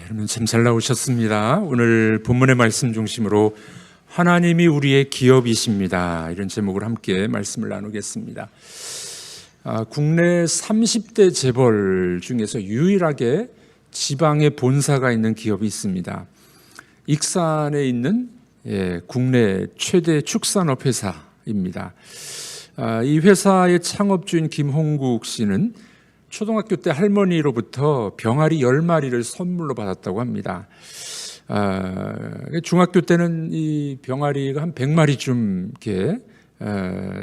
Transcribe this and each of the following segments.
여러분 참 잘 나오셨습니다. 오늘 본문의 말씀 중심으로 하나님이 우리의 기업이십니다, 이런 제목으로 함께 말씀을 나누겠습니다. 국내 30대 재벌 중에서 유일하게 지방에 본사가 있는 기업이 있습니다. 익산에 있는 국내 최대 축산업 회사입니다. 이 회사의 창업주인 김홍국 씨는 초등학교 때 할머니로부터 병아리 10마리를 선물로 받았다고 합니다. 중학교 때는 이 병아리가 한 100마리쯤 이렇게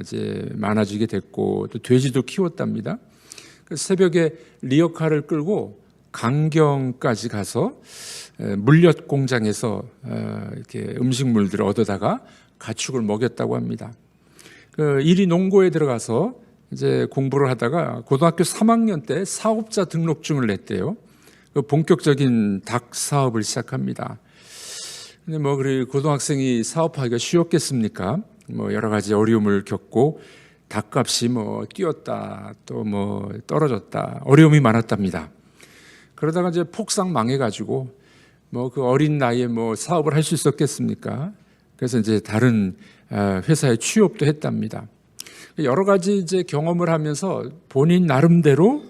이제 많아지게 됐고, 또 돼지도 키웠답니다. 새벽에 리어카를 끌고 강경까지 가서 물엿 공장에서 이렇게 음식물들을 얻어다가 가축을 먹였다고 합니다. 일이 농고에 들어가서 이제 공부를 하다가 고등학교 3학년 때 사업자 등록증을 냈대요. 본격적인 닭 사업을 시작합니다. 근데 그래 고등학생이 사업하기가 쉬웠겠습니까? 여러 가지 어려움을 겪고 닭값이 뛰었다, 또 떨어졌다, 어려움이 많았답니다. 그러다가 이제 폭삭 망해가지고 그 어린 나이에 사업을 할 수 있었겠습니까? 그래서 이제 다른 회사에 취업도 했답니다. 여러 가지 이제 경험을 하면서 본인 나름대로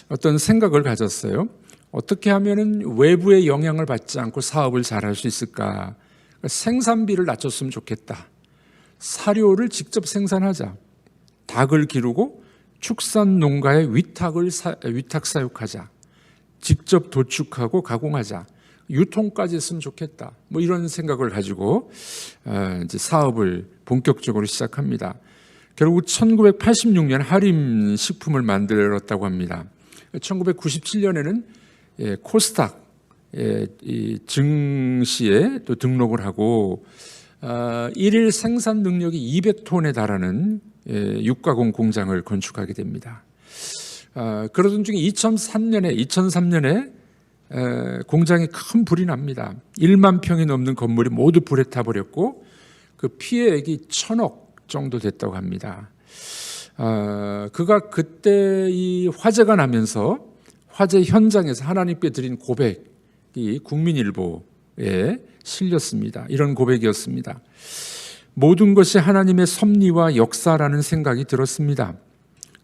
어떤 생각을 가졌어요. 어떻게 하면은 외부의 영향을 받지 않고 사업을 잘할 수 있을까? 생산비를 낮췄으면 좋겠다. 사료를 직접 생산하자. 닭을 기르고 축산 농가에 위탁 사육하자. 직접 도축하고 가공하자. 유통까지 했으면 좋겠다. 이런 생각을 가지고 이제 사업을 본격적으로 시작합니다. 결국 1986년 하림 식품을 만들었다고 합니다. 1997년에는 코스닥 증시에 또 등록을 하고 일일 생산 능력이 200톤에 달하는 육가공 공장을 건축하게 됩니다. 그러던 중에 2003년에 공장에 큰 불이 납니다. 1만 평이 넘는 건물이 모두 불에 타버렸고 그 피해액이 1,000억 정도 됐다고 합니다. 그가 그때 이 화재가 나면서 화재 현장에서 하나님께 드린 고백이 국민일보에 실렸습니다. 이런 고백이었습니다. 모든 것이 하나님의 섭리와 역사라는 생각이 들었습니다.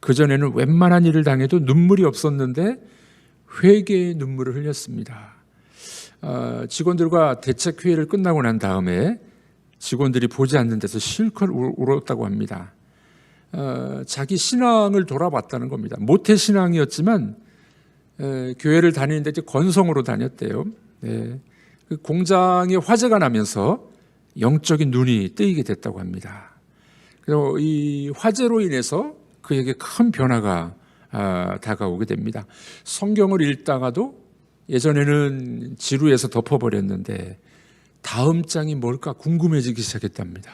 그전에는 웬만한 일을 당해도 눈물이 없었는데 회개의 눈물을 흘렸습니다. 직원들과 대책회의를 끝나고 난 다음에 직원들이 보지 않는 데서 실컷 울었다고 합니다. 자기 신앙을 돌아봤다는 겁니다. 모태 신앙이었지만 교회를 다니는데 이제 건성으로 다녔대요. 그 공장에 화재가 나면서 영적인 눈이 뜨이게 됐다고 합니다. 그리고 이 화재로 인해서 그에게 큰 변화가 다가오게 됩니다. 성경을 읽다가도 예전에는 지루해서 덮어버렸는데 다음 장이 뭘까 궁금해지기 시작했답니다.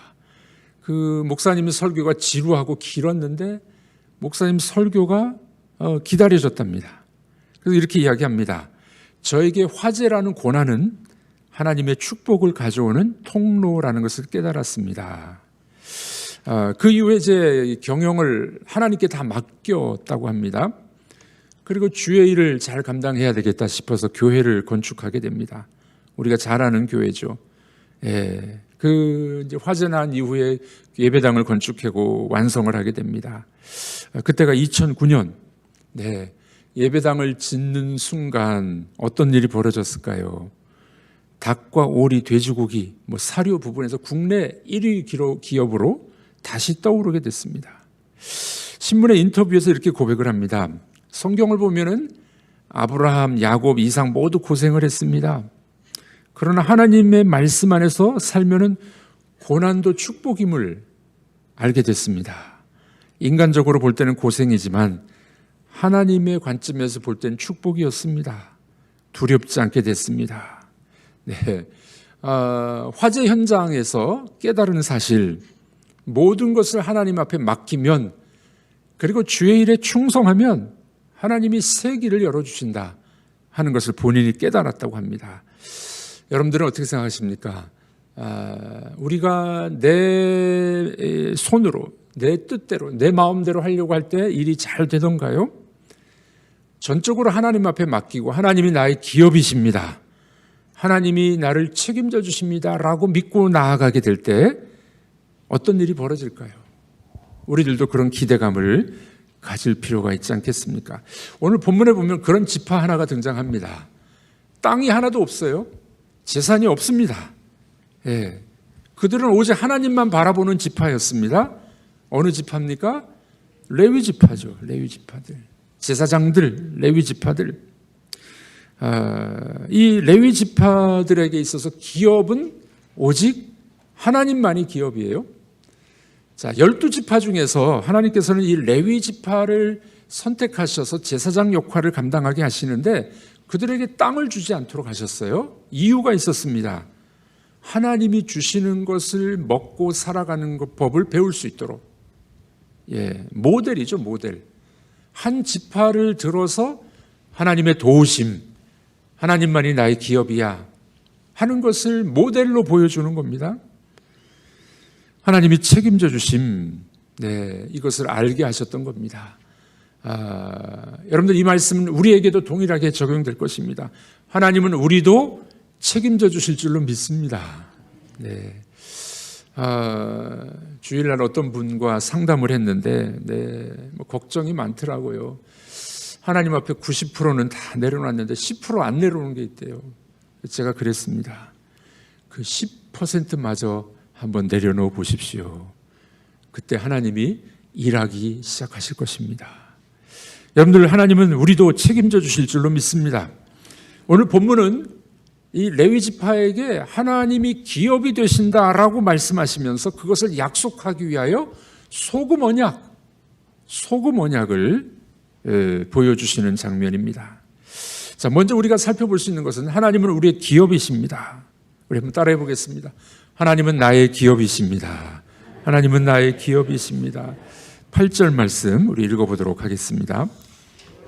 그 목사님 설교가 지루하고 길었는데 목사님 설교가 기다려졌답니다. 그래서 이렇게 이야기합니다. 저에게 화재라는 고난은 하나님의 축복을 가져오는 통로라는 것을 깨달았습니다. 그 이후에 이제 경영을 하나님께 다 맡겼다고 합니다. 그리고 주의 일을 잘 감당해야 되겠다 싶어서 교회를 건축하게 됩니다. 우리가 잘 아는 교회죠. 그 이제 화재 난 이후에 예배당을 건축하고 완성을 하게 됩니다. 그때가 2009년. 예배당을 짓는 순간 어떤 일이 벌어졌을까요? 닭과 오리, 돼지고기, 사료 부분에서 국내 1위 기업으로 다시 떠오르게 됐습니다. 신문의 인터뷰에서 이렇게 고백을 합니다. 성경을 보면은 아브라함, 야곱, 이삭 모두 고생을 했습니다. 그러나 하나님의 말씀 안에서 살면은 고난도 축복임을 알게 됐습니다. 인간적으로 볼 때는 고생이지만 하나님의 관점에서 볼 때는 축복이었습니다. 두렵지 않게 됐습니다. 화재 현장에서 깨달은 사실, 모든 것을 하나님 앞에 맡기면, 그리고 주의 일에 충성하면 하나님이 새 길을 열어주신다 하는 것을 본인이 깨달았다고 합니다. 여러분들은 어떻게 생각하십니까? 우리가 내 손으로, 내 뜻대로, 내 마음대로 하려고 할 때 일이 잘 되던가요? 전적으로 하나님 앞에 맡기고 하나님이 나의 기업이십니다, 하나님이 나를 책임져 주십니다라고 믿고 나아가게 될 때 어떤 일이 벌어질까요? 우리들도 그런 기대감을 가질 필요가 있지 않겠습니까? 오늘 본문에 보면 그런 지파 하나가 등장합니다. 땅이 하나도 없어요. 재산이 없습니다. 예. 그들은 오직 하나님만 바라보는 지파였습니다. 어느 지파입니까? 레위 지파죠. 레위 지파들. 제사장들, 레위 지파들. 이 레위 지파들에게 있어서 기업은 오직 하나님만이 기업이에요. 자, 12지파 중에서 하나님께서는 이 레위 지파를 선택하셔서 제사장 역할을 감당하게 하시는데 그들에게 땅을 주지 않도록 하셨어요. 이유가 있었습니다. 하나님이 주시는 것을 먹고 살아가는 법을 배울 수 있도록. 예, 모델이죠, 모델. 한 지파를 들어서 하나님의 도우심, 하나님만이 나의 기업이야 하는 것을 모델로 보여주는 겁니다. 하나님이 책임져 주심, 네, 이것을 알게 하셨던 겁니다. 여러분들 이 말씀은 우리에게도 동일하게 적용될 것입니다. 하나님은 우리도 책임져 주실 줄로 믿습니다. 네. 주일날 어떤 분과 상담을 했는데, 네, 뭐 걱정이 많더라고요. 하나님 앞에 90%는 다 내려놨는데 10% 안 내려오는 게 있대요. 제가 그랬습니다. 그 10%마저 한번 내려놓아 보십시오. 그때 하나님이 일하기 시작하실 것입니다. 여러분들, 하나님은 우리도 책임져 주실 줄로 믿습니다. 오늘 본문은 이 레위 지파에게 하나님이 기업이 되신다라고 말씀하시면서 그것을 약속하기 위하여 소금 언약을 보여주시는 장면입니다. 자, 먼저 우리가 살펴볼 수 있는 것은 하나님은 우리의 기업이십니다. 우리 한번 따라해 보겠습니다. 하나님은 나의 기업이십니다. 하나님은 나의 기업이십니다. 8절 말씀 우리 읽어보도록 하겠습니다.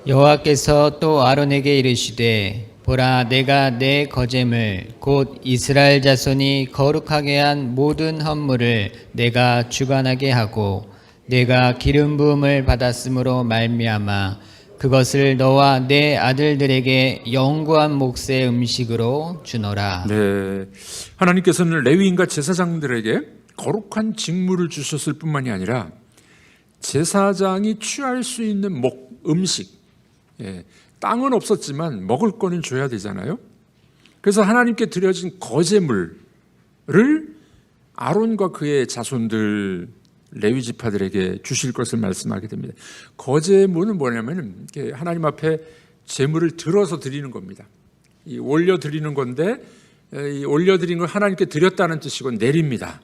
여호와께서 또 아론에게 이르시되 보라, 내가 내 거제물 곧 이스라엘 자손이 거룩하게 한 모든 헌물을 내가 주관하게 하고 내가 기름 부음을 받았으므로 말미암아 그것을 너와 내 아들들에게 영구한 몫의 음식으로 주노라. 네, 하나님께서는 레위인과 제사장들에게 거룩한 직무를 주셨을 뿐만이 아니라 제사장이 취할 수 있는 음식, 땅은 없었지만 먹을 거는 줘야 되잖아요. 그래서 하나님께 드려진 거제물을 아론과 그의 자손들 레위 지파들에게 주실 것을 말씀하게 됩니다. 거제물은 뭐냐면 하나님 앞에 제물을 들어서 드리는 겁니다. 이 올려 드리는 건데, 이 올려 드린 걸 하나님께 드렸다는 뜻이고 내립니다.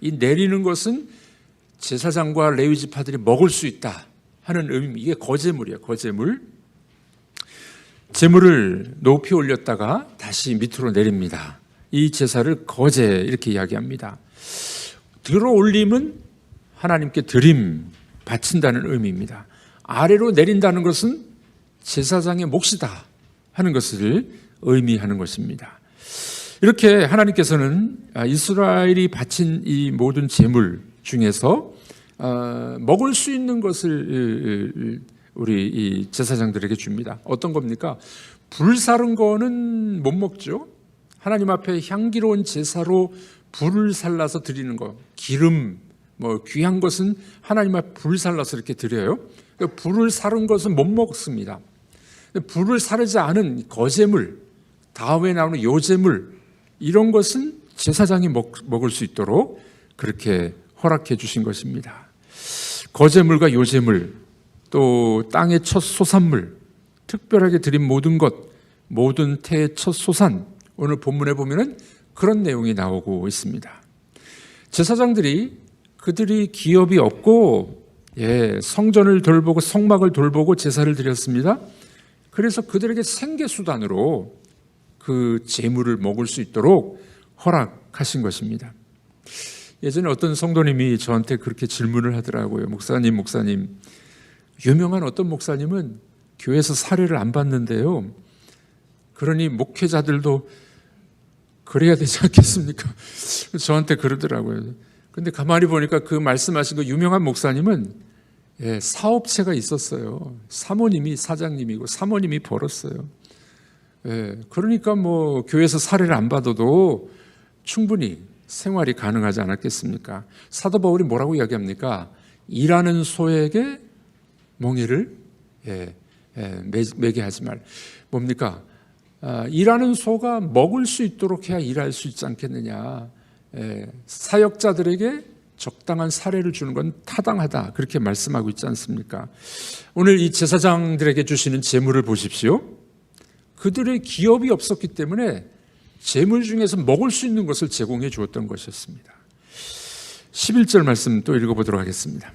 이 내리는 것은 제사장과 레위 지파들이 먹을 수 있다 하는 의미, 이게 거제물이에요. 거제물. 제물을 높이 올렸다가 다시 밑으로 내립니다. 이 제사를 거제 이렇게 이야기합니다. 들어 올림은 하나님께 드림, 바친다는 의미입니다. 아래로 내린다는 것은 제사장의 몫이다 하는 것을 의미하는 것입니다. 이렇게 하나님께서는 이스라엘이 바친 이 모든 제물 중에서 먹을 수 있는 것을 우리 이 제사장들에게 줍니다. 어떤 겁니까? 불사른 거는 못 먹죠. 하나님 앞에 향기로운 제사로 불을 살라서 드리는 거, 기름, 귀한 것은 하나님 앞에 불 살라서 이렇게 드려요. 불을 사른 것은 못 먹습니다. 불을 사르지 않은 거제물, 다음에 나오는 요제물, 이런 것은 제사장이 먹을 수 있도록 그렇게 허락해 주신 것입니다. 거제물과 요제물, 또 땅의 첫 소산물, 특별하게 드린 모든 것, 모든 태의 첫 소산, 오늘 본문에 보면은 그런 내용이 나오고 있습니다. 제사장들이 그들이 기업이 없고 성전을 돌보고 성막을 돌보고 제사를 드렸습니다. 그래서 그들에게 생계수단으로 그 제물을 먹을 수 있도록 허락하신 것입니다. 예전에 어떤 성도님이 저한테 그렇게 질문을 하더라고요. 목사님, 유명한 어떤 목사님은 교회에서 사례를 안 받는데요. 그러니 목회자들도 그래야 되지 않겠습니까? 저한테 그러더라고요. 근데 가만히 보니까 그 말씀하신 그 유명한 목사님은 사업체가 있었어요. 사모님이 사장님이고 사모님이 벌었어요. 그러니까 뭐 교회에서 사례를 안 받아도 충분히 생활이 가능하지 않았겠습니까? 사도 바울이 뭐라고 이야기합니까? 일하는 소에게 멍에를 매게 하지 말. 뭡니까? 일하는 소가 먹을 수 있도록 해야 일할 수 있지 않겠느냐. 사역자들에게 적당한 사례를 주는 건 타당하다. 그렇게 말씀하고 있지 않습니까? 오늘 이 제사장들에게 주시는 재물을 보십시오. 그들의 기업이 없었기 때문에 재물 중에서 먹을 수 있는 것을 제공해 주었던 것이었습니다. 11절 말씀 또 읽어보도록 하겠습니다.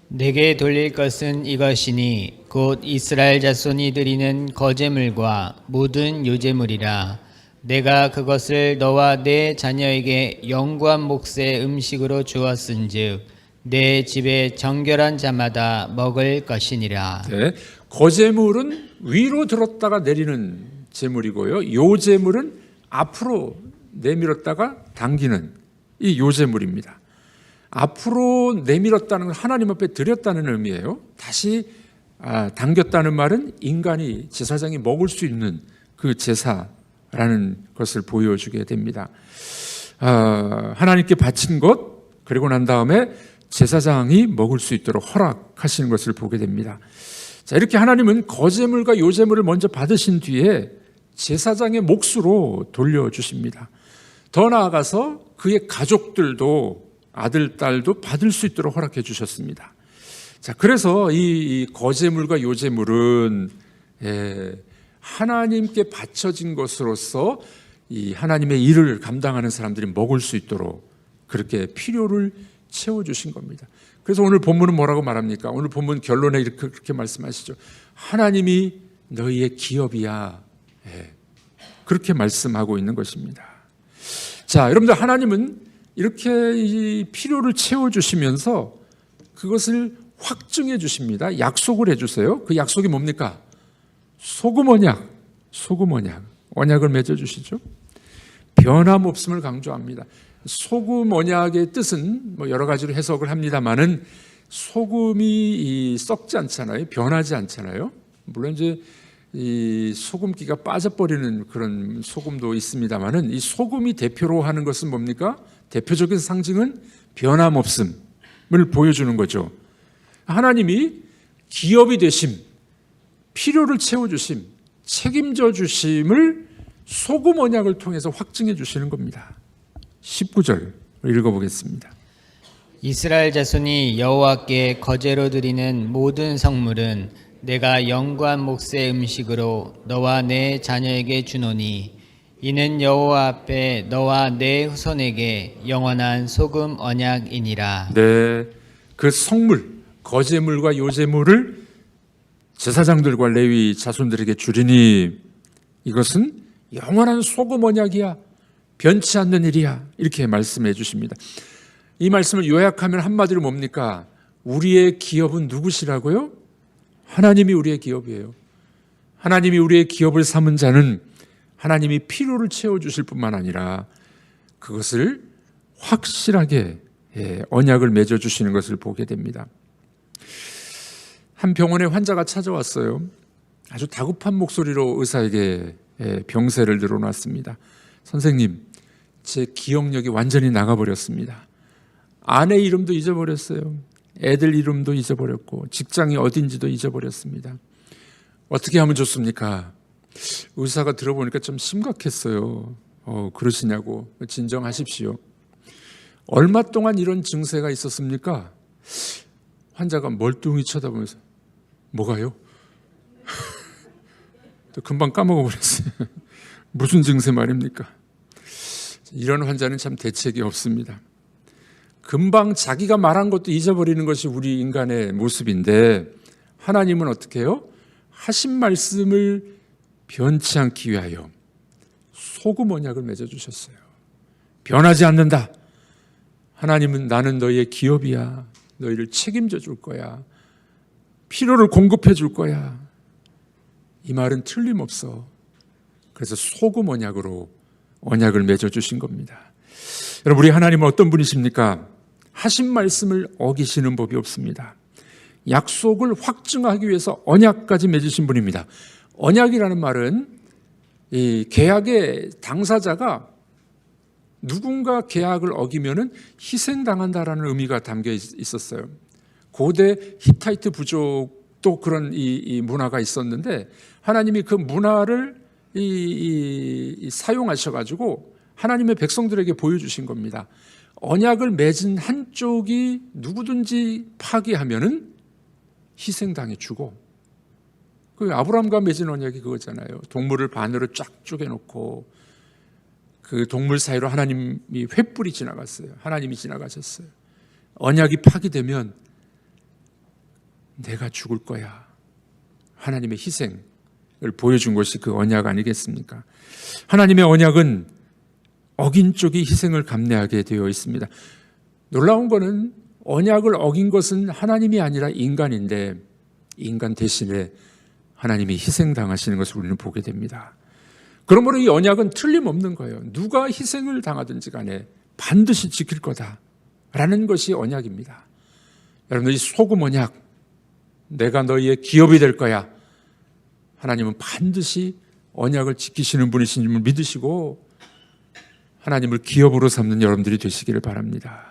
내게 돌릴 것은 이것이니 곧 이스라엘 자손이 드리는 거제물과 모든 요제물이라. 내가 그것을 너와 내 자녀에게 영구한 몫의 음식으로 주었은즉 내 집에 정결한 자마다 먹을 것이니라. 네, 거제물은 위로 들었다가 내리는 제물이고요. 요제물은 앞으로 내밀었다가 당기는 이 요제물입니다. 앞으로 내밀었다는 건 하나님 앞에 드렸다는 의미예요. 다시 당겼다는 말은 인간이 제사장이 먹을 수 있는 그 제사라는 것을 보여주게 됩니다. 하나님께 바친 것 그리고 난 다음에 제사장이 먹을 수 있도록 허락하시는 것을 보게 됩니다. 자, 이렇게 하나님은 거제물과 요제물을 먼저 받으신 뒤에 제사장의 몫으로 돌려주십니다. 더 나아가서 그의 가족들도 아들, 딸도 받을 수 있도록 허락해 주셨습니다. 자, 그래서 이 거제물과 요제물은 하나님께 바쳐진 것으로서 이 하나님의 일을 감당하는 사람들이 먹을 수 있도록 그렇게 필요를 채워주신 겁니다. 그래서 오늘 본문은 뭐라고 말합니까? 오늘 본문 결론에 그렇게 말씀하시죠. 하나님이 너희의 기업이야. 그렇게 말씀하고 있는 것입니다. 자, 여러분들 하나님은 이렇게 이 필요를 채워주시면서 그것을 확증해 주십니다. 약속을 해주세요. 그 약속이 뭡니까? 소금 언약, 언약을 맺어주시죠. 변함없음을 강조합니다. 소금 언약의 뜻은 뭐 여러 가지로 해석을 합니다만은 소금이 썩지 않잖아요. 변하지 않잖아요. 물론 이제 이 소금기가 빠져버리는 그런 소금도 있습니다만은 이 소금이 대표로 하는 것은 뭡니까? 대표적인 상징은 변함없음을 보여주는 거죠. 하나님이 기업이 되심, 필요를 채워주심, 책임져 주심을 소금 언약을 통해서 확증해 주시는 겁니다. 19절 읽어보겠습니다. 이스라엘 자손이 여호와께 거제로 드리는 모든 성물은 내가 영구한 몫의 음식으로 너와 내 자녀에게 주노니 이는 여호와 앞에 너와 내 후손에게 영원한 소금 언약이니라. 네, 그 성물, 거제물과 요제물을 제사장들과 레위 자손들에게 주리니 이것은 영원한 소금 언약이야. 변치 않는 일이야. 이렇게 말씀해 주십니다. 이 말씀을 요약하면 한마디로 뭡니까? 우리의 기업은 누구시라고요? 하나님이 우리의 기업이에요. 하나님이 우리의 기업을 삼은 자는 하나님이 필요를 채워주실 뿐만 아니라 그것을 확실하게 언약을 맺어주시는 것을 보게 됩니다. 한 병원에 환자가 찾아왔어요. 아주 다급한 목소리로 의사에게 병세를 늘어놨습니다. 선생님, 제 기억력이 완전히 나가버렸습니다. 아내 이름도 잊어버렸어요. 애들 이름도 잊어버렸고 직장이 어딘지도 잊어버렸습니다. 어떻게 하면 좋습니까? 의사가 들어보니까 좀 심각했어요. 그러시냐고. 진정하십시오. 얼마 동안 이런 증세가 있었습니까? 환자가 멀뚱히 쳐다보면서 뭐가요? 또 금방 까먹어버렸어요. 무슨 증세 말입니까? 이런 환자는 참 대책이 없습니다. 금방 자기가 말한 것도 잊어버리는 것이 우리 인간의 모습인데 하나님은 어떻게 해요? 하신 말씀을 변치 않기 위하여 소금 언약을 맺어주셨어요. 변하지 않는다. 하나님은 나는 너희의 기업이야. 너희를 책임져 줄 거야. 필요를 공급해 줄 거야. 이 말은 틀림없어. 그래서 소금 언약으로 언약을 맺어주신 겁니다. 여러분, 우리 하나님은 어떤 분이십니까? 하신 말씀을 어기시는 법이 없습니다. 약속을 확증하기 위해서 언약까지 맺으신 분입니다. 언약이라는 말은 이 계약의 당사자가 누군가 계약을 어기면은 희생당한다라는 의미가 담겨 있었어요. 고대 히타이트 부족도 그런 이 문화가 있었는데 하나님이 그 문화를 사용하셔가지고 하나님의 백성들에게 보여주신 겁니다. 언약을 맺은 한쪽이 누구든지 파기하면은 희생당해 주고, 그 아브라함과 맺은 언약이 그거잖아요. 동물을 반으로 쫙 쪼개놓고 그 동물 사이로 하나님이 횃불이 지나갔어요. 하나님이 지나가셨어요. 언약이 파기되면 내가 죽을 거야. 하나님의 희생을 보여준 것이 그 언약 아니겠습니까? 하나님의 언약은 어긴 쪽이 희생을 감내하게 되어 있습니다. 놀라운 것은 언약을 어긴 것은 하나님이 아니라 인간인데 인간 대신에 하나님이 희생당하시는 것을 우리는 보게 됩니다. 그러므로 이 언약은 틀림없는 거예요. 누가 희생을 당하든지 간에 반드시 지킬 거다라는 것이 언약입니다. 여러분들, 이 소금 언약, 내가 너희의 기업이 될 거야. 하나님은 반드시 언약을 지키시는 분이신 줄 믿으시고 하나님을 기업으로 삼는 여러분들이 되시기를 바랍니다.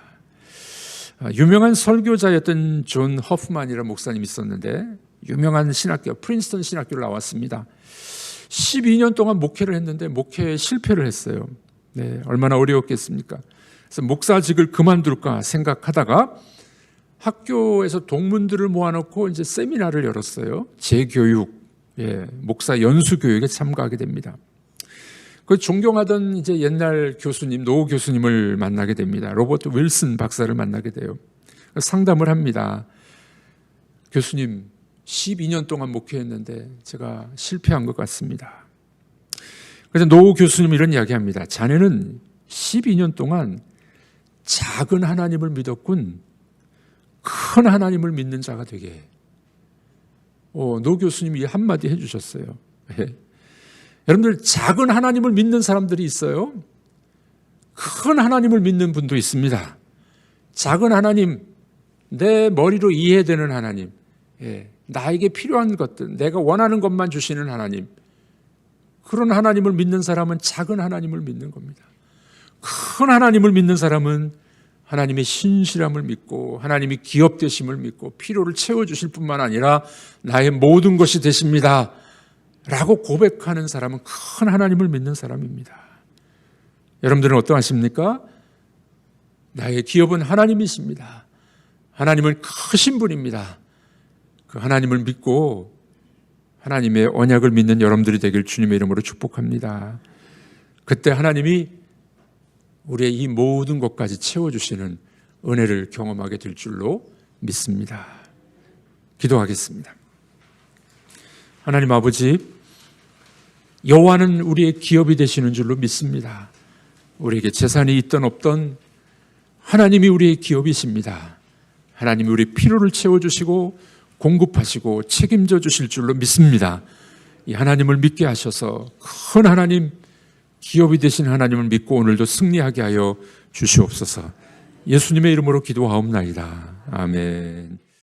유명한 설교자였던 존 허프만이라는 목사님이 있었는데 유명한 신학교, 프린스턴 신학교를 나왔습니다. 12년 동안 목회를 했는데 목회에 실패를 했어요. 네, 얼마나 어려웠겠습니까? 그래서 목사직을 그만둘까 생각하다가 학교에서 동문들을 모아놓고 이제 세미나를 열었어요. 재교육, 목사 연수 교육에 참가하게 됩니다. 그 존경하던 이제 옛날 교수님, 노 교수님을 만나게 됩니다. 로버트 윌슨 박사를 만나게 돼요. 상담을 합니다. 교수님, 12년 동안 목회했는데 제가 실패한 것 같습니다. 그래서 노 교수님 이런 이야기합니다. 자네는 12년 동안 작은 하나님을 믿었군. 큰 하나님을 믿는 자가 되게. 노 교수님이 한마디 해주셨어요. 여러분들, 작은 하나님을 믿는 사람들이 있어요. 큰 하나님을 믿는 분도 있습니다. 작은 하나님, 내 머리로 이해되는 하나님, 나에게 필요한 것들, 내가 원하는 것만 주시는 하나님, 그런 하나님을 믿는 사람은 작은 하나님을 믿는 겁니다. 큰 하나님을 믿는 사람은 하나님의 신실함을 믿고 하나님이 기업 되심을 믿고 필요를 채워주실 뿐만 아니라 나의 모든 것이 되십니다 라고 고백하는 사람은 큰 하나님을 믿는 사람입니다. 여러분들은 어떠하십니까? 나의 기업은 하나님이십니다. 하나님은 크신 분입니다. 그 하나님을 믿고 하나님의 언약을 믿는 여러분들이 되길 주님의 이름으로 축복합니다. 그때 하나님이 우리의 이 모든 것까지 채워주시는 은혜를 경험하게 될 줄로 믿습니다. 기도하겠습니다. 하나님 아버지, 여호와는 우리의 기업이 되시는 줄로 믿습니다. 우리에게 재산이 있든 없든 하나님이 우리의 기업이십니다. 하나님이 우리 필요를 채워주시고 공급하시고 책임져 주실 줄로 믿습니다. 이 하나님을 믿게 하셔서 큰 하나님, 기업이 되신 하나님을 믿고 오늘도 승리하게 하여 주시옵소서. 예수님의 이름으로 기도하옵나이다. 아멘.